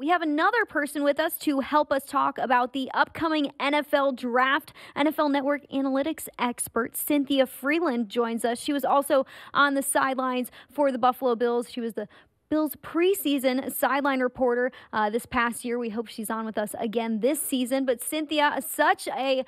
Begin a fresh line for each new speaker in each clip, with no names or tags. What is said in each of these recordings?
We have another person with us to help us talk about the upcoming NFL draft. NFL Network analytics expert Cynthia Frelund joins us. She was also on the sidelines for the Buffalo Bills. She was the Bills preseason sideline reporter this past year. We hope she's on with us again this season. But Cynthia, such a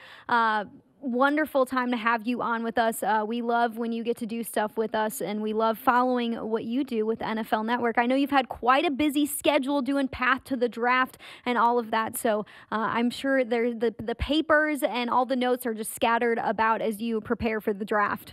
wonderful time to have you on with us. We love when you get to do stuff with us, and we love following what you do with NFL Network. I know you've had quite a busy schedule doing Path to the Draft and all of that, so I'm sure the papers and all the notes are just scattered about as you prepare for the draft.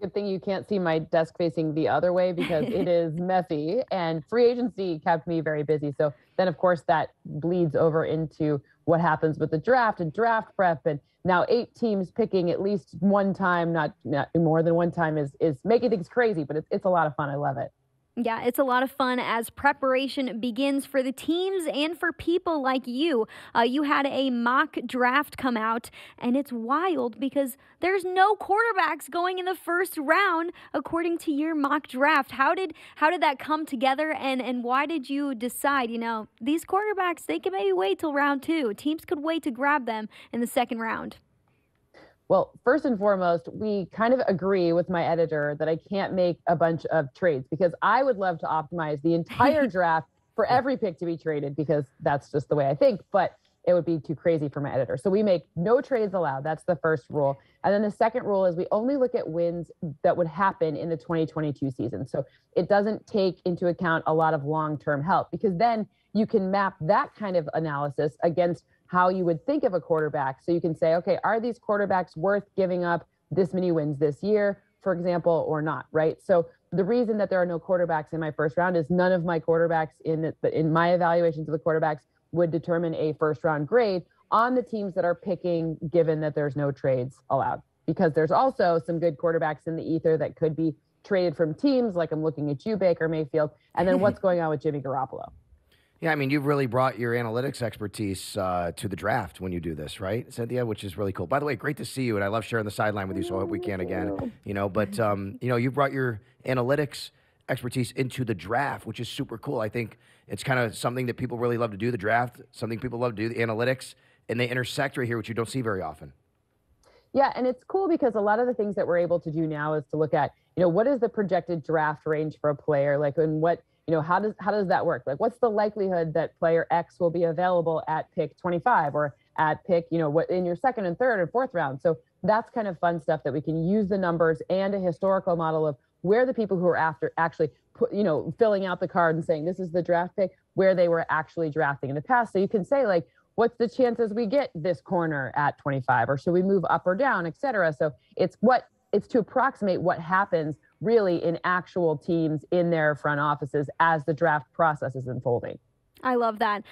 Good thing you can't see my desk facing the other way because it is messy, and free agency kept me very busy. So then, of course, that bleeds over into what happens with the draft and draft prep. And now 8 teams picking at least one time, not more than one time, is making things crazy, but it's a lot of fun. I love it.
Yeah, it's a lot of fun as preparation begins for the teams and for people like you. You had a mock draft come out, and it's wild because there's no quarterbacks going in the first round according to your mock draft. How did that come together, and why did you decide, these quarterbacks, they can maybe wait till round 2. Teams could wait to grab them in the second round?
Well, first and foremost, we kind of agree with my editor that I can't make a bunch of trades because I would love to optimize the entire draft for every pick to be traded because that's just the way I think, but it would be too crazy for my editor. So we make no trades allowed. That's the first rule. And then the second rule is we only look at wins that would happen in the 2022 season. So it doesn't take into account a lot of long-term help because then you can map that kind of analysis against how you would think of a quarterback. So you can say, okay, are these quarterbacks worth giving up this many wins this year, for example, or not, right? So the reason that there are no quarterbacks in my first round is none of my quarterbacks in my evaluations of the quarterbacks would determine a first round grade on the teams that are picking, given that there's no trades allowed. Because there's also some good quarterbacks in the ether that could be traded from teams, like I'm looking at you, Baker Mayfield, and then what's going on with Jimmy Garoppolo.
Yeah, I mean, you've really brought your analytics expertise to the draft when you do this, right, Cynthia, which is really cool. By the way, great to see you, and I love sharing the sideline with you, so I hope we can again. But you brought your analytics expertise into the draft, which is super cool. I think it's kind of something that people really love to do, the draft, something people love to do, the analytics, and they intersect right here, which you don't see very often.
Yeah, and it's cool because a lot of the things that we're able to do now is to look at, what is the projected draft range for a player, like, and what, how does that work? Like, what's the likelihood that player X will be available at pick 25 or at pick, what in your second and third and fourth round? So that's kind of fun stuff that we can use the numbers and a historical model of where the people who are after actually filling out the card and saying this is the draft pick, where they were actually drafting in the past. So you can say, like, what's the chances we get this corner at 25, or should we move up or down, et cetera. So it's to approximate what happens really in actual teams in their front offices as the draft process is unfolding.
I love that.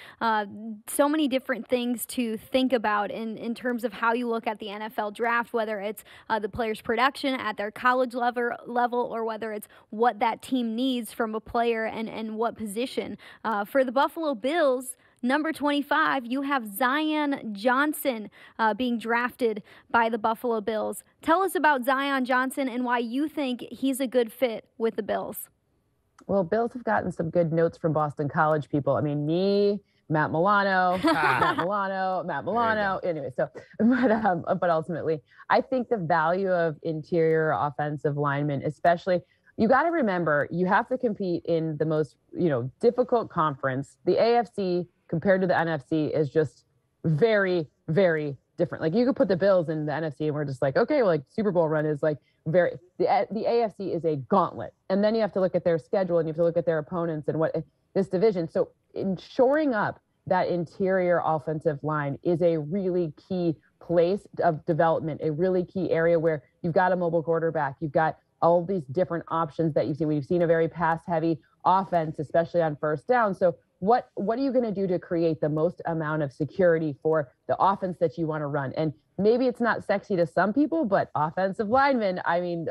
So many different things to think about in terms of how you look at the NFL draft, whether it's the player's production at their college level or whether it's what that team needs from a player and what position. For the Buffalo Bills, number 25, you have Zion Johnson being drafted by the Buffalo Bills. Tell us about Zion Johnson and why you think he's a good fit with the Bills.
Well, Bills have gotten some good notes from Boston College people. I mean, me, Matt Milano, Matt Milano. Anyway, so, but ultimately, I think the value of interior offensive linemen, especially, you got to remember, you have to compete in the most, difficult conference. The AFC compared to the NFC is just very, very different. Like, you could put the Bills in the NFC and we're just like, okay, well, like, Super Bowl run is like the AFC is a gauntlet. And then you have to look at their schedule and you have to look at their opponents and what this division. So in shoring up that interior offensive line is a really key place of development, a really key area where you've got a mobile quarterback, you've got all these different options that you've seen. We've seen a very pass-heavy offense, especially on first down. So what are you going to do to create the most amount of security for the offense that you want to run? And maybe it's not sexy to some people, but offensive linemen, I mean,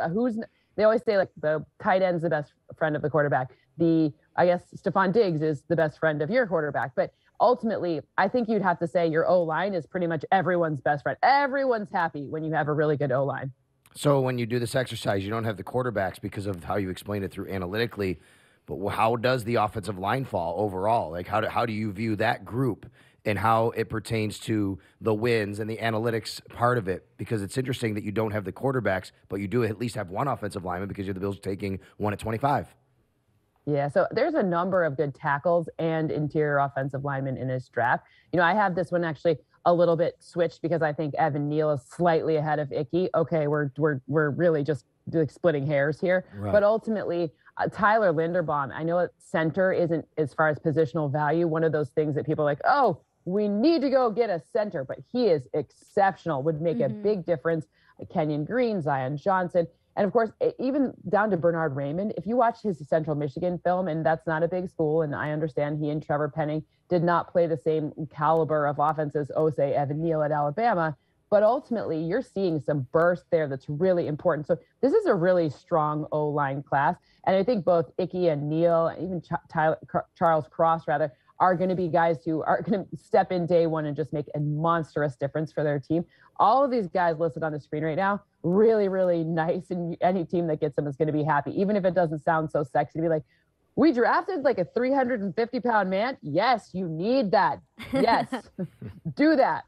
they always say, like, the tight end's the best friend of the quarterback. I guess Stephon Diggs is the best friend of your quarterback. But ultimately, I think you'd have to say your O-line is pretty much everyone's best friend. Everyone's happy when you have a really good O-line.
So when you do this exercise, you don't have the quarterbacks because of how you explain it through analytically. but how does the offensive line fall overall? Like, how do you view that group and how it pertains to the wins and the analytics part of it? Because it's interesting that you don't have the quarterbacks, but you do at least have one offensive lineman because you're the Bills taking one at 25.
Yeah, so there's a number of good tackles and interior offensive linemen in this draft. I have this one actually a little bit switched because I think Evan Neal is slightly ahead of Icky. Okay, we're really just like splitting hairs here,
Right.
but ultimately Tyler Linderbaum. I know at center isn't, as far as positional value, one of those things that people are like, oh, we need to go get a center, but he is exceptional. Would make a big difference. Kenyon Green, Zion Johnson. And of course, even down to Bernard Raymond, if you watch his Central Michigan film, and that's not a big school, and I understand he and Trevor Penning did not play the same caliber of offense as, say, Evan Neal at Alabama, but ultimately you're seeing some burst there that's really important. So this is a really strong O-line class. And I think both Icky and Neal, and even Charles Cross, rather, are going to be guys who are going to step in day one and just make a monstrous difference for their team. All of these guys listed on the screen right now, really, really nice. And any team that gets them is going to be happy, even if it doesn't sound so sexy to be like, we drafted like a 350-pound man. Yes, you need that. Yes, do that.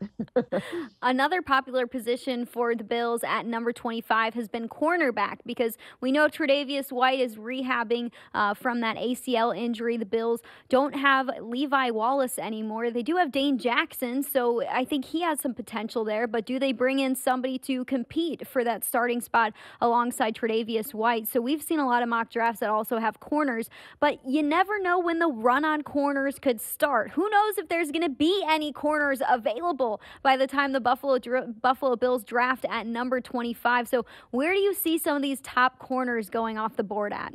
Another popular position for the Bills at number 25 has been cornerback, because we know Tre'Davious White is rehabbing from that ACL injury. The Bills don't have Levi Wallace anymore. They do have Dane Jackson, so I think he has some potential there. But do they bring in somebody to compete for that starting spot alongside Tre'Davious White? So we've seen a lot of mock drafts that also have corners, but you never know when the run on corners could start. Who knows if there's going to be any corners available by the time the Buffalo Bills draft at number 25. So where do you see some of these top corners going off the board at?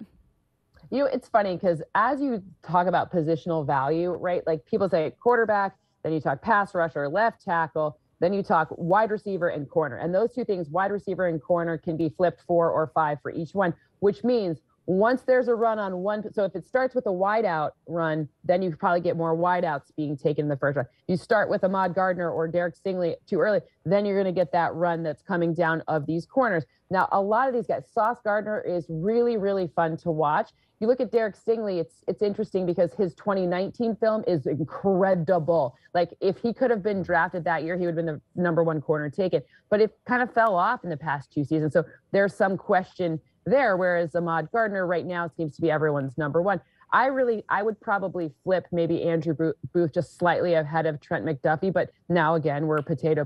It's funny because as you talk about positional value, right? Like people say quarterback, then you talk pass rusher, left tackle, then you talk wide receiver and corner. And those two things, wide receiver and corner, can be flipped 4 or 5 for each one, which means once there's a run on one, so if it starts with a wide out run, then you probably get more wide outs being taken in the first run. You start with Ahmad Gardner or Derek Stingley too early, then you're going to get that run that's coming down of these corners. Now, a lot of these guys, Sauce Gardner is really, really fun to watch. You look at Derek Stingley, it's interesting because his 2019 film is incredible. Like, if he could have been drafted that year, he would have been the number 1 corner taken. But it kind of fell off in the past 2 seasons. So there's some question there, whereas Ahmad Gardner right now seems to be everyone's number 1. I would probably flip maybe Andrew Booth just slightly ahead of Trent McDuffie, but now again, we're potato.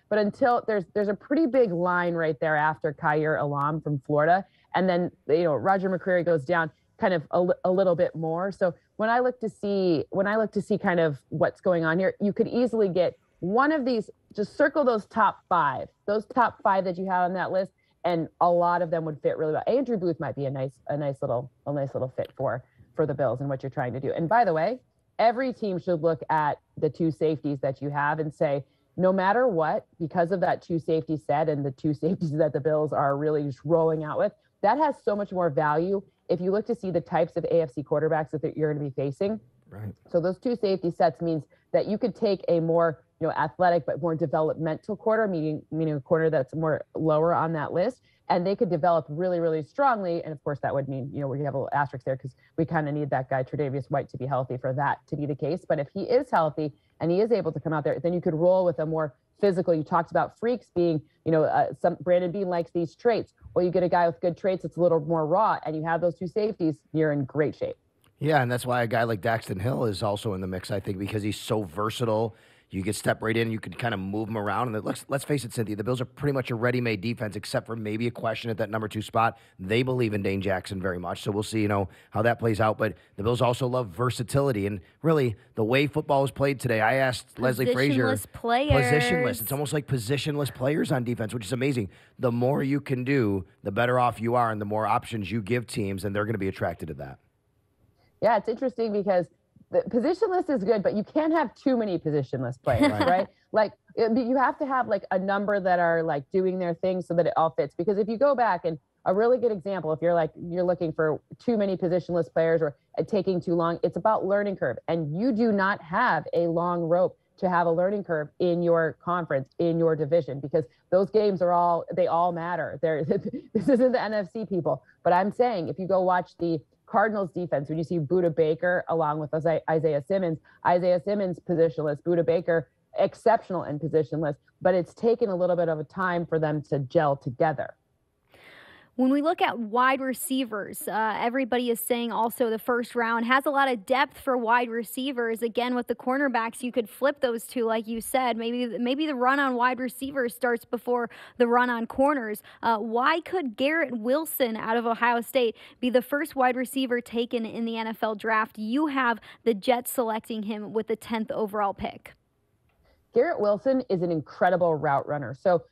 But until there's a pretty big line right there after Khair Alam from Florida. And then, Roger McCreary goes down kind of a little bit more. So when I look to see kind of what's going on here, you could easily get one of these, just circle those top 5 that you have on that list. And a lot of them would fit really well. Andrew Booth might be a nice little fit for the Bills and what you're trying to do. And by the way, every team should look at the 2 safeties that you have and say, no matter what, because of that 2 safety set and the 2 safeties that the Bills are really just rolling out with, that has so much more value if you look to see the types of AFC quarterbacks that you're going to be facing.
Right.
So those 2 safety sets means that you could take a more athletic but more developmental corner, meaning a corner that's more lower on that list, and they could develop really, really strongly. And of course, that would mean, we have a little asterisk there because we kind of need that guy Tre'Davious White to be healthy for that to be the case. But if he is healthy and he is able to come out there, then you could roll with a more physical. You talked about freaks being, some Brandon Beane likes these traits. Well, you get a guy with good traits that's a little more raw, and you have those 2 safeties, you're in great shape.
Yeah, and that's why a guy like Daxton Hill is also in the mix, I think, because he's so versatile. You can step right in, you can kind of move him around. And let's face it, Cynthia, the Bills are pretty much a ready-made defense, except for maybe a question at that number 2 spot. They believe in Dane Jackson very much, so we'll see, how that plays out. But the Bills also love versatility. And really, the way football is played today, I asked Leslie Frazier. Positionless. It's almost like positionless players on defense, which is amazing. The more you can do, the better off you are, and the more options you give teams, and they're going to be attracted to that.
Yeah, it's interesting because the positionless is good, but you can't have too many positionless players, right? Like, you have to have like a number that are like doing their thing so that it all fits. Because if you go back, and a really good example, if you're looking for too many positionless players or taking too long, it's about learning curve. And you do not have a long rope to have a learning curve in your conference, in your division, because those games they all matter. This isn't the NFC, people. But I'm saying, if you go watch the Cardinals defense, when you see Budda Baker along with Isaiah Simmons, positionless, Budda Baker exceptional and positionless, but it's taken a little bit of a time for them to gel together.
When we look at wide receivers, everybody is saying also the first round has a lot of depth for wide receivers. Again, with the cornerbacks, you could flip those two, like you said. Maybe the run on wide receivers starts before the run on corners. Why could Garrett Wilson out of Ohio State be the first wide receiver taken in the NFL draft? You have the Jets selecting him with the 10th overall pick.
Garrett Wilson is an incredible route runner. So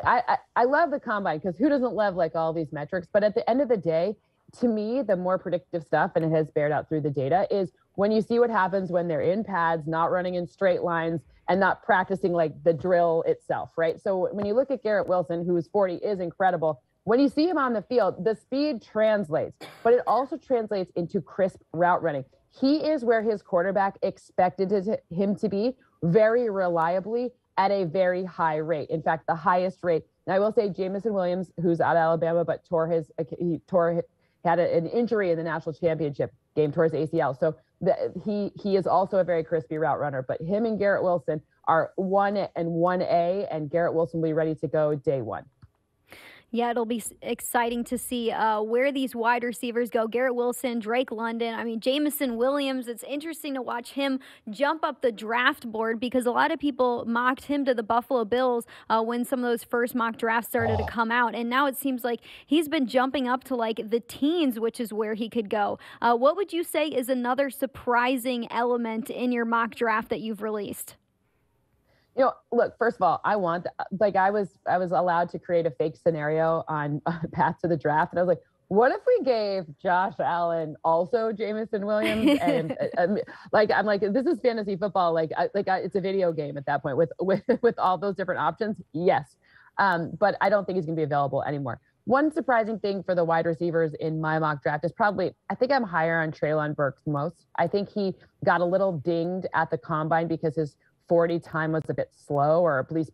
I love the combine because who doesn't love like all these metrics? But at the end of the day, to me, the more predictive stuff, and it has bared out through the data, is when you see what happens when they're in pads, not running in straight lines, and not practicing like the drill itself, right? So when you look at Garrett Wilson, who's 40, is incredible. When you see him on the field, the speed translates, but it also translates into crisp route running. He is where his quarterback expected him to be, very reliably, at a very high rate. In fact, the highest rate. And I will say Jamison Williams, who's out of Alabama, but had an injury in the national championship game, tore his ACL. So he is also a very crispy route runner. But him and Garrett Wilson are 1 and 1A, and Garrett Wilson will be ready to go day one.
Yeah, it'll be exciting to see where these wide receivers go. Garrett Wilson, Drake London, Jamison Williams. It's interesting to watch him jump up the draft board because a lot of people mocked him to the Buffalo Bills when some of those first mock drafts started to come out. And now it seems like he's been jumping up to like the teens, which is where he could go. What would you say is another surprising element in your mock draft that you've released?
Look, first of all, I was allowed to create a fake scenario on Path to the Draft. And I was like, what if we gave Josh Allen also Jamison Williams? And I'm like, this is fantasy football. It's a video game at that point with all those different options. Yes. But I don't think he's going to be available anymore. One surprising thing for the wide receivers in my mock draft is I think I'm higher on Treylon Burks most. I think he got a little dinged at the combine because his 40 time was a bit slow, or at least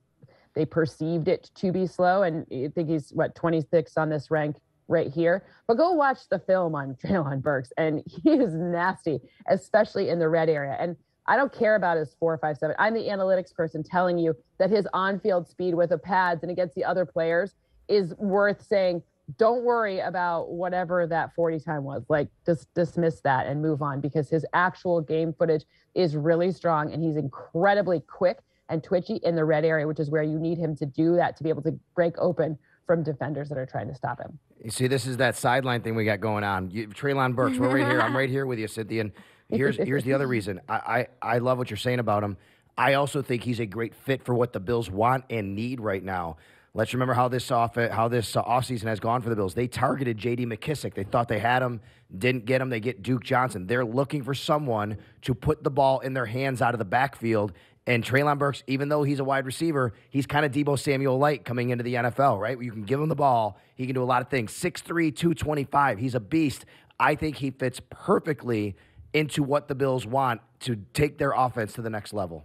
they perceived it to be slow. And I think he's 26 on this rank right here. But go watch the film on Treylon Burks, and he is nasty, especially in the red area. And I don't care about his 4.57. I'm the analytics person telling you that his on-field speed with the pads and against the other players is worth saying, don't worry about whatever that 40 time was. Just dismiss that and move on, because his actual game footage is really strong, and he's incredibly quick and twitchy in the red area, which is where you need him to do that, to be able to break open from defenders that are trying to stop him.
You see, this is that sideline thing we got going on. Treylon Burks, we're right here. I'm right here with you, Cynthia. And here's the other reason. I love what you're saying about him. I also think he's a great fit for what the Bills want and need right now. Let's remember how this offseason has gone for the Bills. They targeted J.D. McKissick. They thought they had him, didn't get him. They get Duke Johnson. They're looking for someone to put the ball in their hands out of the backfield. And Treylon Burks, even though he's a wide receiver, he's kind of Deebo Samuel-light coming into the NFL, right? You can give him the ball. He can do a lot of things. 6'3", 225. He's a beast. I think he fits perfectly into what the Bills want to take their offense to the next level.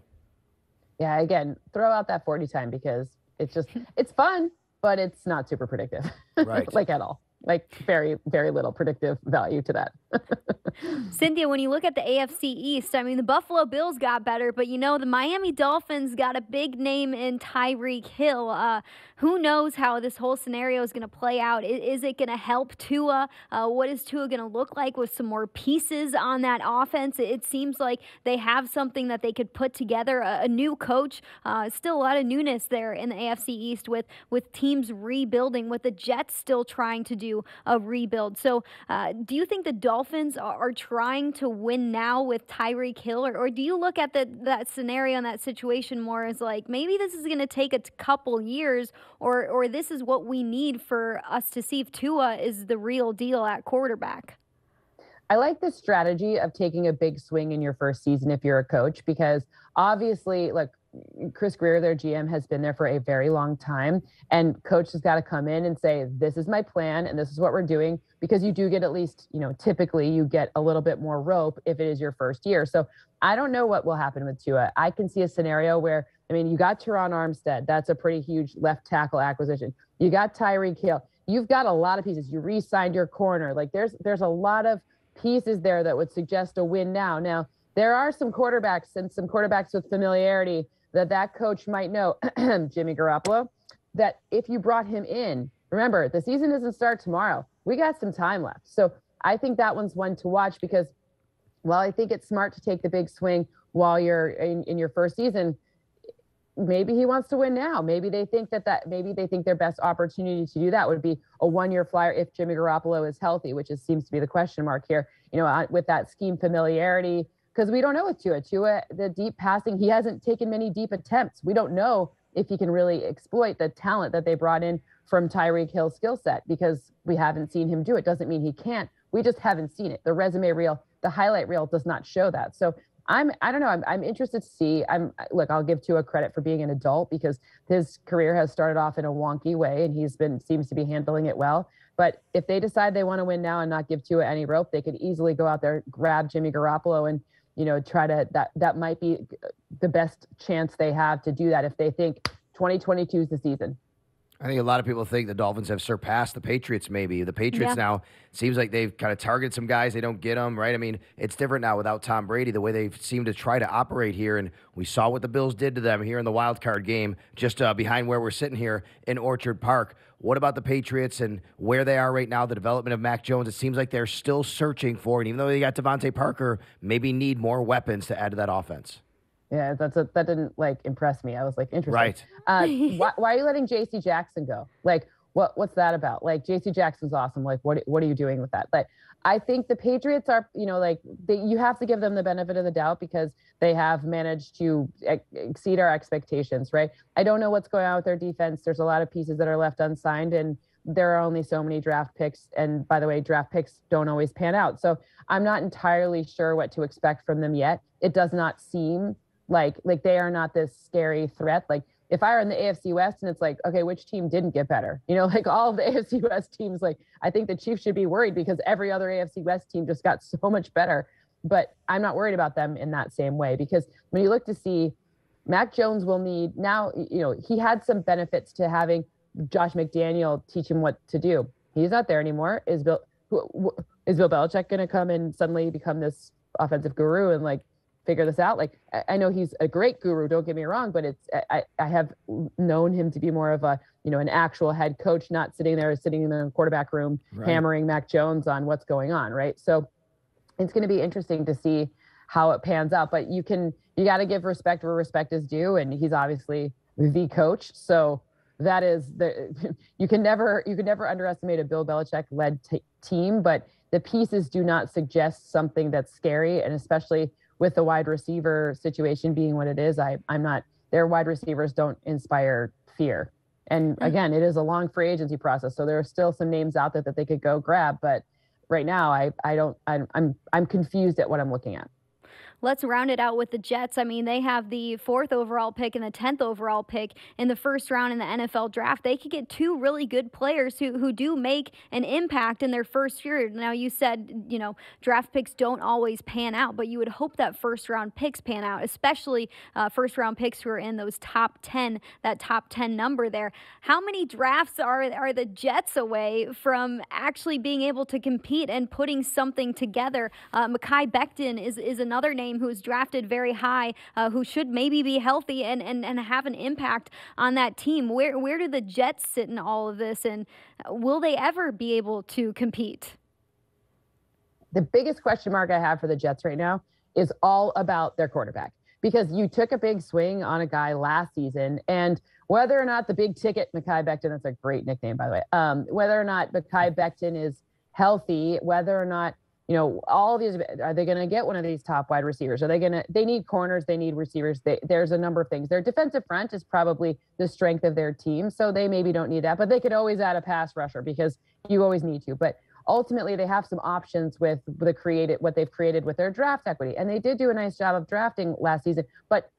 Yeah, again, throw out that 40 time, because it's fun, but it's not super predictive.
Right.
At all. Very, very little predictive value to that.
Cynthia, when you look at the AFC East, the Buffalo Bills got better, but the Miami Dolphins got a big name in Tyreek Hill. Who knows how this whole scenario is going to play out? Is it going to help Tua? What is Tua going to look like with some more pieces on that offense? It seems like they have something that they could put together. A new coach, still a lot of newness there in the AFC East with teams rebuilding, with the Jets still trying to do a rebuild. So do you think the Dolphins are trying to win now with Tyreek Hill, or do you look at that scenario and that situation more as maybe this is going to take a couple years, or this is what we need for us to see if Tua is the real deal at quarterback?
I like the strategy of taking a big swing in your first season if you're a coach, because obviously, Chris Greer, their GM, has been there for a very long time, and coach has got to come in and say, this is my plan and this is what we're doing, because you do get at least, typically you get a little bit more rope if it is your first year. So I don't know what will happen with Tua. I can see a scenario where, you got Teron Armstead. That's a pretty huge left tackle acquisition. You got Tyreek Hill. You've got a lot of pieces. You re-signed your corner. There's a lot of pieces there that would suggest a win now. Now, there are some quarterbacks and some quarterbacks with familiarity that coach might know, Jimmy Garoppolo, that if you brought him in, remember, the season doesn't start tomorrow. We got some time left. So I think that one's one to watch, because while I think it's smart to take the big swing while you're in your first season, maybe he wants to win now. Maybe they think maybe they think their best opportunity to do that would be a one-year flyer if Jimmy Garoppolo is healthy, which seems to be the question mark here, with that scheme familiarity. Because we don't know with Tua, the deep passing, he hasn't taken many deep attempts. We don't know if he can really exploit the talent that they brought in from Tyreek Hill's skill set, because we haven't seen him do it. Doesn't mean he can't. We just haven't seen it. The resume reel, the highlight reel does not show that. So I don't know. I'm interested to see. I'll give Tua credit for being an adult, because his career has started off in a wonky way and seems to be handling it well. But if they decide they want to win now and not give Tua any rope, they could easily go out there, grab Jimmy Garoppolo and, try to, that might be the best chance they have to do that if they think 2022 is the season.
I think a lot of people think the Dolphins have surpassed the Patriots maybe. The Patriots now, seems like they've kind of targeted some guys. They don't get them, right? I mean, it's different now without Tom Brady, the way they seem to try to operate here. And we saw what the Bills did to them here in the wild card game, just behind where we're sitting here in Orchard Park. What about the Patriots and where they are right now, the development of Mac Jones? It seems like they're still searching for it. Even though they got Devontae Parker, maybe need more weapons to add to that offense.
Yeah, that didn't impress me. I was interesting.
Right.
Why are you letting J.C. Jackson go? What's that about? J.C. Jackson's awesome. What are you doing with that? But I think the Patriots are, you have to give them the benefit of the doubt, because they have managed to exceed our expectations, right? I don't know what's going on with their defense. There's a lot of pieces that are left unsigned, and there are only so many draft picks. And by the way, draft picks don't always pan out. So I'm not entirely sure what to expect from them yet. It does not seem like they are not this scary threat. If I were in the AFC West and it's okay, which team didn't get better? All of the AFC West teams, I think the Chiefs should be worried, because every other AFC West team just got so much better. But I'm not worried about them in that same way, because when you look to see, Mac Jones will need now, he had some benefits to having Josh McDaniel teach him what to do. He's not there anymore. Is Bill Belichick going to come and suddenly become this offensive guru and figure this out? I know he's a great guru, don't get me wrong, but I have known him to be more of an actual head coach, not sitting in the quarterback room, hammering Mac Jones on what's going on, right? So it's going to be interesting to see how it pans out, but you got to give respect where respect is due, and he's obviously the coach. So that is you can never underestimate a Bill Belichick led team, but the pieces do not suggest something that's scary, and especially with the wide receiver situation being what it is, their wide receivers don't inspire fear. And again, it is a long free agency process, so there are still some names out there that they could go grab. But right now, I'm confused at what I'm looking at.
Let's round it out with the Jets. I mean, they have the 4th overall pick and the 10th overall pick in the first round in the NFL draft. They could get 2 really good players who do make an impact in their first year. Now, you said, draft picks don't always pan out, but you would hope that first round picks pan out, especially first round picks who are in those top 10, that top 10 number there. How many drafts are the Jets away from actually being able to compete and putting something together? Mekhi Becton is another name who was drafted very high, who should maybe be healthy and have an impact on that team. Where do the Jets sit in all of this, and will they ever be able to compete?
The biggest question mark I have for the Jets right now is all about their quarterback, because you took a big swing on a guy last season, and whether or not the big ticket Mekhi Becton, that's a great nickname, by the way, whether or not Mekhi Becton is healthy, whether or not all of these, are they going to get one of these top wide receivers? They need corners, they need receivers. There's a number of things. Their defensive front is probably the strength of their team, so they maybe don't need that, but they could always add a pass rusher, because you always need to. But ultimately, they have some options with what they've created with their draft equity. And they did do a nice job of drafting last season, but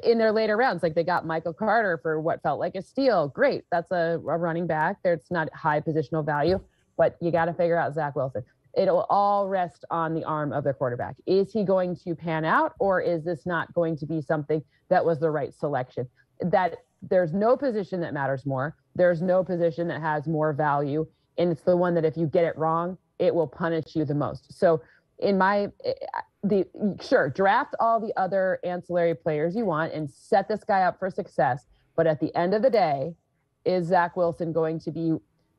in their later rounds, they got Michael Carter for what felt like a steal. Great. That's a running back. It's not high positional value, but you got to figure out Zach Wilson. It'll all rest on the arm of their quarterback. Is he going to pan out, or is this not going to be something that was the right selection? That there's no position that matters more. There's no position that has more value. And it's the one that if you get it wrong, it will punish you the most. So sure, draft all the other ancillary players you want and set this guy up for success. But at the end of the day, is Zach Wilson going to be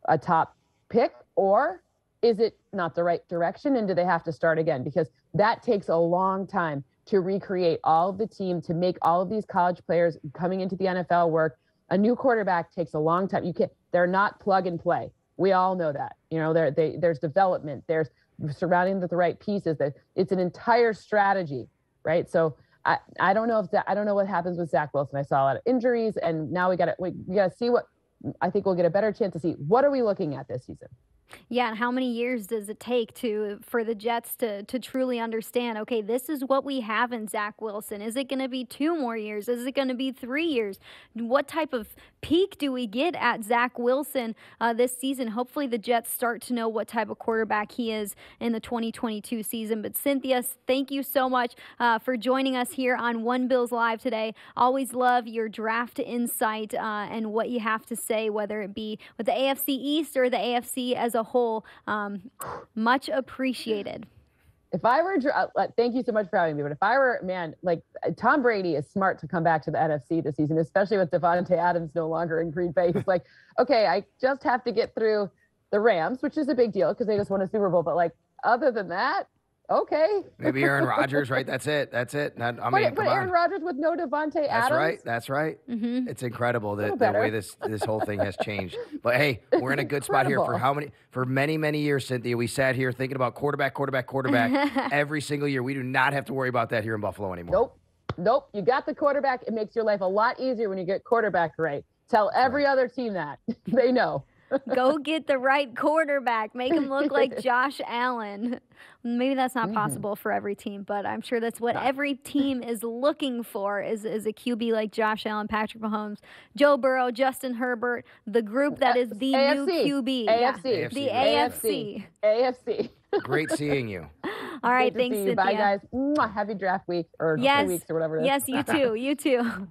a top pick, or is it not the right direction? And do they have to start again? Because that takes a long time to recreate all of the team, to make all of these college players coming into the NFL work. A new quarterback takes a long time. They're not plug and play. We all know that. There's development. There's surrounding with the right pieces. That it's an entire strategy, right? So I don't know I don't know what happens with Zach Wilson. I saw a lot of injuries, and now we got to see what. I think we'll get a better chance to see what are we looking at this season.
Yeah, and how many years does it take for the Jets to truly understand, okay, this is what we have in Zach Wilson? Is it going to be 2 more years? Is it going to be 3 years? What type of peak do we get at Zach Wilson this season? Hopefully the Jets start to know what type of quarterback he is in the 2022 season. But Cynthia, thank you so much for joining us here on One Bills Live today. Always love your draft insight and what you have to say, whether it be with the AFC East or the AFC as a whole. Much appreciated.
If I were, thank you so much for having me. But if I were, Tom Brady is smart to come back to the NFC this season, especially with Devontae Adams no longer in Green Bay. He's like, okay, I just have to get through the Rams, which is a big deal because they just won a Super Bowl. But other than that, okay.
Maybe Aaron Rodgers, right? That's it. But
Aaron Rodgers with no Devontae Adams.
That's right.
Mm-hmm.
It's incredible the way this whole thing has changed. But hey, we're in a good spot here for many, many years, Cynthia. We sat here thinking about quarterback every single year. We do not have to worry about that here in Buffalo anymore.
Nope. You got the quarterback. It makes your life a lot easier when you get quarterback right. Tell every other team that. They know.
Go get the right quarterback. Make him look like Josh Allen. Maybe that's not possible for every team, but I'm sure that's what every team is looking for is a QB like Josh Allen, Patrick Mahomes, Joe Burrow, Justin Herbert, the group that is the
AFC.
new QB.
AFC.
The AFC.
AFC.
Great seeing you.
All right,
Good to
thanks,
see you.
Cynthia.
Bye, guys. Happy draft week or 2 weeks or whatever it is.
Yes, you too. You too.